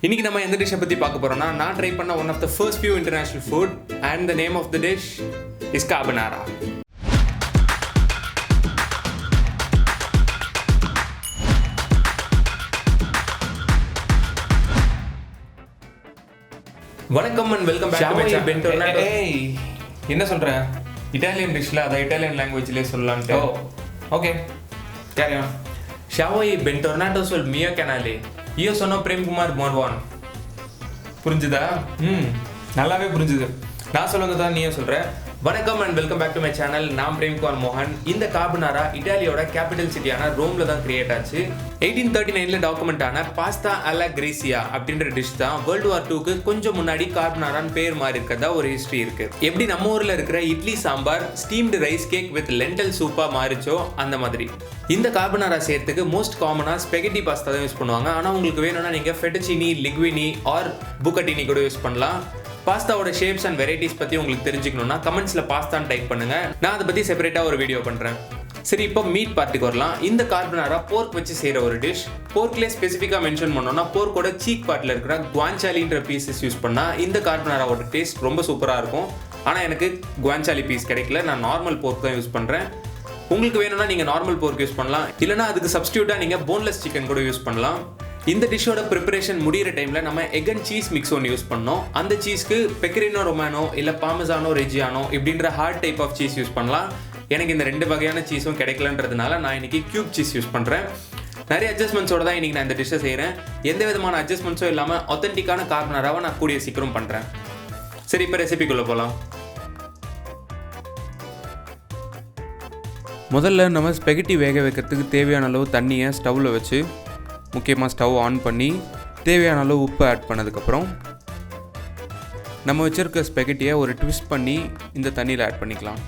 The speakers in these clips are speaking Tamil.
இன்னைக்கு நம்ம எந்த டிஷ்ஷை பற்றி பார்க்க போகிறோம்னா நான் ட்ரை பண்ண one of the first few international food and the name of the dish is carbonara. வணக்கம் and welcome back to my channel. என்ன சொல்ற? இட்டாலியன் டிஷ்ல அதை இட்டாலியன் லாங்குவேஜ்லேயே சொல்லலான்ட்டு. Okay, carry on. Sciavoi bentornato sul mio canale. Io sono Prem Kumar Morvan. புரிஞ்சுதா? நல்லாவே புரிஞ்சுது. நான் சொல்ல வந்ததான் நீயே சொல்ற. வணக்கம் and welcome back to my channel. நான் பிரேம்குமார் மோகன். இந்த கார்பனாரா இட்டாலியோட கேபிட்டல் சிட்டியான ரோம்ல தான் கிரியேட் ஆச்சு. 1839ல டாக்குமெண்ட் ஆன பாஸ்தா அலா கிரேசியா அப்படின்ற டிஷ் தான் வேர்ல்டு வார் 2க்கு கொஞ்சம் முன்னாடி கார்பனாரான்னு பேர் மாறி இருக்கிறதா ஒரு ஹிஸ்டரி இருக்கு. எப்படி நம்ம ஊர்ல இருக்கிற idli sambar steamed rice cake with lentil சூப்பா மாறிச்சோ அந்த மாதிரி. இந்த கார்பனாரா செய்யறதுக்கு மோஸ்ட் காமனா ஸ்பெகட்டி பாஸ்தா தான் யூஸ் பண்ணுவாங்க. ஆனா உங்களுக்கு வேணும்னா நீங்க ஃபெட்டுச்சினி, லிங்குவினி ஆர் புகட்டினி கூட யூஸ் பண்ணலாம். பாஸ்தாவோட ஷேப்ஸ் அண்ட் வெரைட்டிஸ் பற்றி உங்களுக்கு தெரிஞ்சுக்கணும்னா கமெண்ட்ஸில் பாஸ்தான்னு டைப் பண்ணுங்க. நான் அதை பற்றி செப்பரேட்டாக ஒரு வீடியோ பண்ணுறேன். சரி, இப்போ மீட் பார்ட்டிக்கு வரலாம். இந்த கார்பனாரா போர்க் வச்சு செய்கிற ஒரு டிஷ். போர்க்லேயே ஸ்பெசிஃபிக்காக மென்ஷன் பண்ணோம்னா போர்க்கோட சீக் பார்ட்டில் இருக்கிற குவான்சாலின்ற பீசஸ் யூஸ் பண்ணால் இந்த கார்பனாராவோட டேஸ்ட் ரொம்ப சூப்பராக இருக்கும். ஆனால் எனக்கு குவான்சாலி பீஸ் கிடைக்கல. நான் நார்மல் போர்க் தான் யூஸ் பண்ணுறேன். உங்களுக்கு வேணும்னா நீங்கள் நார்மல் போர்க் யூஸ் பண்ணலாம். இல்லைனா அதுக்கு சப்ஸ்டியூட்டாக நீங்கள் போன்லெஸ் சிக்கன் கூட யூஸ் பண்ணலாம். இந்த டிஷ்ஷோட ப்ரிப்பரேஷன் முடிகிற டைமில் நம்ம எக் அண்ட் சீஸ் மிக்ஸ் ஒன்று யூஸ் பண்ணோம். அந்த சீஸ்க்கு பெக்கரினோ ரொமானோ இல்லை பார்மிஜானோ ரெஜியானோ இப்படின்ற hard type of cheese use பண்ணலாம். எனக்கு இந்த ரெண்டு வகையான சீஸும் கிடைக்கலன்றதுனால நான் இன்னைக்கு கியூப் சீஸ் யூஸ் பண்ணுறேன். நிறைய அட்ஜஸ்ட்மெண்ட்ஸோட தான் இன்னைக்கு நான் இந்த டிஷ்ஷை செய்கிறேன். எந்த விதமான அட்ஜஸ்ட்மெண்ட்ஸும் இல்லாமல் ஆத்தென்டிக்கான கார்பனாராவை நான் கூடிய சீக்கிரம் பண்ணுறேன். சரி, இப்போ ரெசிபிக்குள்ளே போகலாம். முதல்ல நம்ம ஸ்பெகட்டி வேக வைக்கிறதுக்கு தேவையான அளவு தண்ணியை ஸ்டவ்வில் வச்சு, முக்கியமாக ஸ்டவ் ஆன் பண்ணி தேவையான அளவு உப்பு ஆட் பண்ணதுக்கப்புறம் நம்ம வச்சுருக்க ஸ்பெகட்டியை ஒரு ட்விஸ்ட் பண்ணி இந்த தண்ணியில் ஆட் பண்ணிக்கலாம்.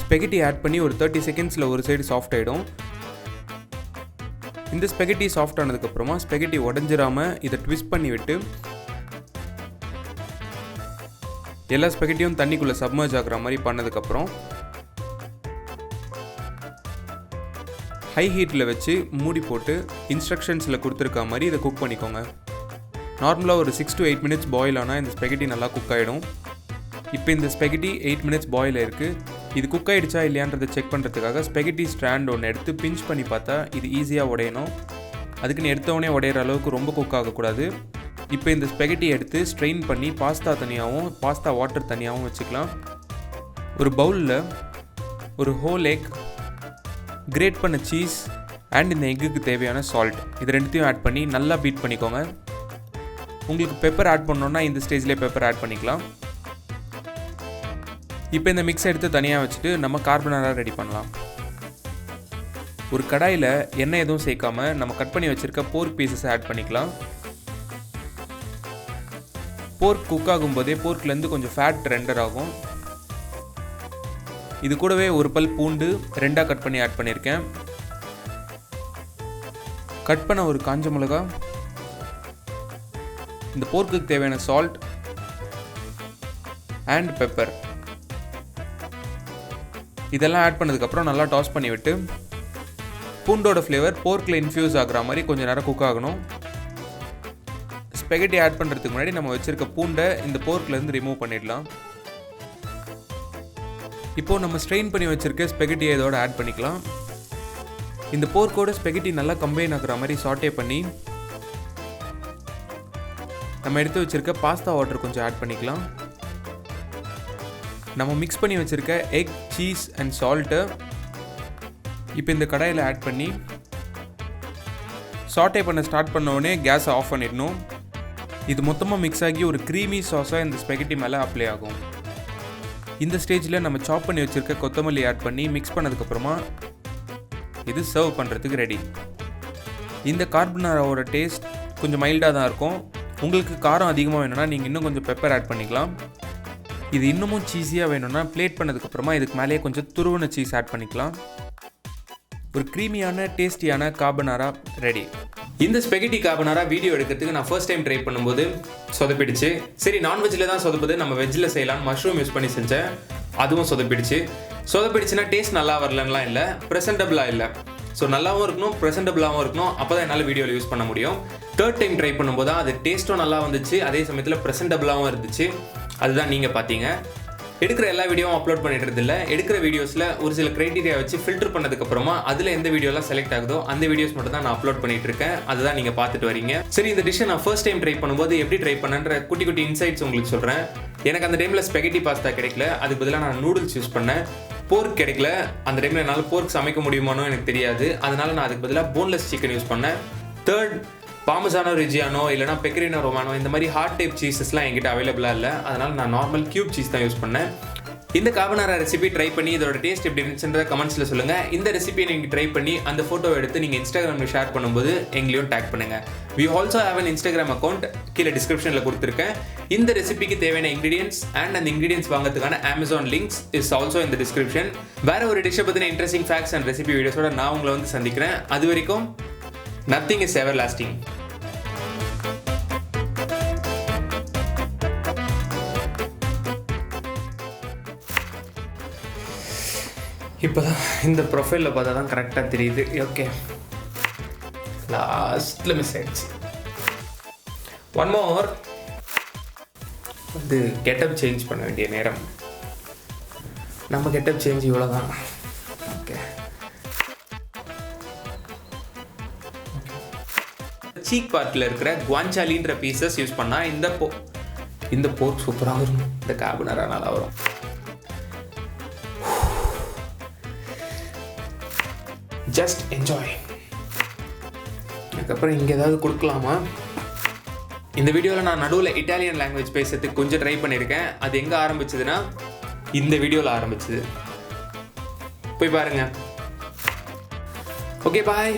ஸ்பெகட்டி ஆட் பண்ணி ஒரு 30 செகண்ட்ஸில் ஒரு சைடு சாஃப்ட் ஆகிடும். இந்த ஸ்பெகட்டி சாஃப்ட் ஆனதுக்கப்புறமா ஸ்பெகட்டி உடஞ்சிராமல் இதை ட்விஸ்ட் பண்ணி விட்டு எல்லா ஸ்பெகட்டியும் தண்ணிக்குள்ளே சப்மர்ஜ் ஆகிற மாதிரி பண்ணதுக்கப்புறம் ஹை ஹீட்டில் வச்சு மூடி போட்டு இன்ஸ்ட்ரக்ஷன்ஸில் கொடுத்துருக்க மாதிரி இதை குக் பண்ணிக்கோங்க. நார்மலாக ஒரு 6 to 8 மினிட்ஸ் பாயில் ஆனால் இந்த ஸ்பெகட்டி நல்லா குக் ஆகிடும். இப்போ இந்த ஸ்பெகட்டி 8 மினிட்ஸ் பாயில் இருக்குது. இது குக் ஆகிடுச்சா இல்லையான்றதை செக் பண்ணுறதுக்காக ஸ்பெகட்டி ஸ்ட்ராண்ட் ஒன்று எடுத்து பிஞ்ச் பண்ணி பார்த்தா இது ஈஸியாக உடையணும். அதுக்குன்னு எடுத்தவொடனே உடையிற அளவுக்கு ரொம்ப குக் ஆகக்கூடாது. இப்போ இந்த ஸ்பெகட்டி எடுத்து ஸ்ட்ரெயின் பண்ணி பாஸ்தா தனியாகவும் பாஸ்தா வாட்டர் தனியாகவும் வச்சுக்கலாம். ஒரு பவுலில் ஒரு ஹோல் எக், கிரேட் பண்ண சீஸ் அண்ட் இந்த எக்குக்கு தேவையான சால்ட் இது ரெண்டுத்தையும் ஆட் பண்ணி நல்லா பீட் பண்ணிக்கோங்க. உங்களுக்கு பெப்பர் ஆட் பண்ணோன்னா இந்த ஸ்டேஜ்லேயே பெப்பர் ஆட் பண்ணிக்கலாம். இப்போ இந்த மிக்ஸ் எடுத்து தனியாக வச்சுட்டு நம்ம கார்பனாரா ரெடி பண்ணலாம். ஒரு கடாயில் எண்ணெய் எதுவும் சேர்க்காம நம்ம கட் பண்ணி வச்சுருக்க போர்க் பீசஸ் ஆட் பண்ணிக்கலாம். போர்க் குக் ஆகும்போதே போர்க்லேருந்து கொஞ்சம் ஃபேட் ரெண்டர் ஆகும். இது கூடவே ஒரு பல் பூண்டு 2ஆக கட் பண்ணி ஆட் பண்ணியிருக்கேன். கட் பண்ண ஒரு காஞ்ச மிளகா, இந்த போர்க்குக்கு தேவையான சால்ட் அண்ட் பெப்பர் இதெல்லாம் ஆட் பண்ணதுக்கப்புறம் நல்லா டாஸ் பண்ணி விட்டு பூண்டோட ஃப்ளேவர் போர்க்கில் இன்ஃப்யூஸ் ஆகிற மாதிரி கொஞ்சம் நேரம் குக் ஆகணும். ஸ்பெகட்டி ஆட் பண்ணுறதுக்கு முன்னாடி நம்ம வச்சுருக்க பூண்டை இந்த போர்க்லேருந்து ரிமூவ் பண்ணிடலாம். இப்போது நம்ம ஸ்ட்ரெயின் பண்ணி வச்சுருக்க ஸ்பெகட்டியை இதோட ஆட் பண்ணிக்கலாம். இந்த போர்க்கோட ஸ்பெகட்டி நல்லா கம்பைன் ஆகிற மாதிரி சாட்டே பண்ணி நம்ம எடுத்து வச்சுருக்க பாஸ்தா வாட்டர் கொஞ்சம் ஆட் பண்ணிக்கலாம். நம்ம மிக்ஸ் பண்ணி வச்சுருக்க எக், சீஸ் அண்ட் சால்ட்டை இப்போ இந்த கடாயில் ஆட் பண்ணி சாட்டே பண்ண ஸ்டார்ட் பண்ணோடனே கேஸை ஆஃப் பண்ணிடணும். இது மொத்தமாக மிக்ஸ் ஆகி ஒரு க்ரீமி சாஸாக இந்த ஸ்பெகட்டி மேலே அப்ளை ஆகும். இந்த ஸ்டேஜில் நம்ம சாப் பண்ணி வச்சுருக்க கொத்தமல்லி ஆட் பண்ணி மிக்ஸ் பண்ணதுக்கப்புறமா இது சர்வ் பண்ணுறதுக்கு ரெடி. இந்த கார்பனாராவோட டேஸ்ட் கொஞ்சம் மைல்டாக தான் இருக்கும். உங்களுக்கு காரம் அதிகமாக வேணும்னா நீங்கள் இன்னும் கொஞ்சம் பெப்பர் ஆட் பண்ணிக்கலாம். இது இன்னமும் சீஸியாக வேணும்னா பிளேட் பண்ணதுக்கப்புறமா இதுக்கு மேலேயே கொஞ்சம் துருவன சீஸ் ஆட் பண்ணிக்கலாம். ஒரு க்ரீமியான டேஸ்டியான கார்பனாரா ரெடி. இந்த ஸ்பெகட்டி கார்பனாரா வீடியோ எடுக்கிறதுக்கு நான் ஃபர்ஸ்ட் டைம் ட்ரை பண்ணும்போது சொதப்பிடுச்சு. சரி, நான்வெஜ்ஜில் தான் சொதப்புது, நம்ம வெஜ்ஜில் செய்யலாம் மஷ்ரூம் யூஸ் பண்ணி செஞ்சேன், அதுவும் சொதப்பிடுச்சு. சொதப்பிடுச்சுன்னா டேஸ்ட் நல்லா வரலன்னா இல்லை, ப்ரெசென்டபிளாக இல்லை. ஸோ நல்லாவும் இருக்கணும், ப்ரெசென்டபிளாகவும் இருக்கணும். அப்போ தான் என்னால் வீடியோவில் யூஸ் பண்ண முடியும். தேர்ட் டைம் ட்ரை பண்ணும்போது தான் அது டேஸ்ட்டும் நல்லா வந்துச்சு, அதே சமயத்தில் ப்ரெசென்டபுளாகவும் இருந்துச்சு. அதுதான் நீங்கள் பார்த்தீங்க. எடுக்கிற எல்லா வீடியோவும் அப்லோட் பண்ணிட்டு இல்லை, எடுக்கிற வீடியோஸில் ஒரு சில க்ரைட்டீரியா வச்சு ஃபில்டர் பண்ணதுக்கப்புறமா அதில் எந்த வீடியோலாம் செலக்ட் ஆகுதோ அந்த வீடியோஸ் மட்டும் தான் நான் அப்லோட் பண்ணிட்டு இருக்கேன். அதுதான் நீங்கள் பார்த்துட்டு வரீங்க. சரி, இந்த டிஷ்ஷை நான் ஃபர்ஸ்ட் டைம் ட்ரை பண்ணும்போது எப்படி ட்ரை பண்ணேன்ற குட்டி குட்டி இன்சைட்ஸ் உங்களுக்கு சொல்கிறேன். எனக்கு அந்த டைமில் ஸ்பெகட்டி பாஸ்தா கிடைக்கல, அதுக்கு பதிலாக நான் நூடுல்ஸ் யூஸ் பண்ணேன். போர்க் கிடைக்கல, அந்த டைமில் என்னால் போர்க் சமைக்க முடியுமானோ எனக்கு தெரியாது, அதனால நான் அதுக்கு பதிலாக போன்லெஸ் சிக்கன் யூஸ் பண்ணேன். தேர்ட், Parmigiano-Reggiano இல்லைனா Pecorino Romano இந்த மாதிரி ஹார்ட் டைப் சீஸஸ்லாம் என்கிட்ட அவைலபிளாக இல்லை, அதனால் நான் நார்மல் கியூப் சீஸ் தான் யூஸ் பண்ணேன். இந்த கார்பனாரா ரெசிபி ட்ரை பண்ணி இதோட டேஸ்ட் எப்படி இருந்துச்சுன்றத கமெண்ட்ஸில் சொல்லுங்கள். இந்த ரெசிபியை நீங்கள் ட்ரை பண்ணி அந்த ஃபோட்டோவை எடுத்து நீங்கள் இன்ஸ்டாகிராமில் ஷேர் பண்ணும்போது எங்களையும் டேக் பண்ணுங்கள். We also have an Instagram account, கீழே டிஸ்கிரிப்ஷனில் கொடுத்துருக்கேன். இந்த ரெசிபிக்கு தேவையான இன்கிரீடியன்ஸ் அண்ட் அந்த இன்கிரீடியன்ஸ் வாங்கிறதுக்கான அமேசான் லிங்க்ஸ் இஸ் ஆல்சோ இந்த டிஸ்கிரிப்ஷன். வேறு ஒரு டிஷ்ஷை பற்றின இன்ட்ரெஸ்டிங் ஃபேக்ட்ஸ் அண்ட் ரெசிபி வீடியோஸோட நான் உங்களை வந்து சந்திக்கிறேன். அது வரைக்கும் nothing is everlasting. இப்போதான் இந்த ப்ரொஃபைலில் பார்த்தா தான் கரெக்டாக தெரியுது. ஓகே, லாஸ்ட்டில் மிஸ் ஆயிடுச்சு. ஒன் மோர், வந்து கெட்டப் சேஞ்ச் பண்ண வேண்டிய நேரம். நம்ம கெட்டப் சேஞ்ச் இவ்வளோ தான். ஓகே, சீக் பார்ட்டில் இருக்கிற குவாncialeன்ற பீசஸ் யூஸ் பண்ணால் இந்த போர்க் சூப்பராக வரும், இந்த கார்பனாரா நல்லா வரும். Just enjoy. அதுக்கப்புறம் இங்கே ஏதாவது கொடுக்கலாமா? இந்த வீடியோவில் நான் நடுவில் இட்டாலியன் லாங்குவேஜ் பேசுறதுக்கு கொஞ்சம் ட்ரை பண்ணியிருக்கேன். அது எங்கே ஆரம்பிச்சதுன்னா இந்த வீடியோவில் ஆரம்பிச்சது, போய் பாருங்க. ஓகே, பாய்.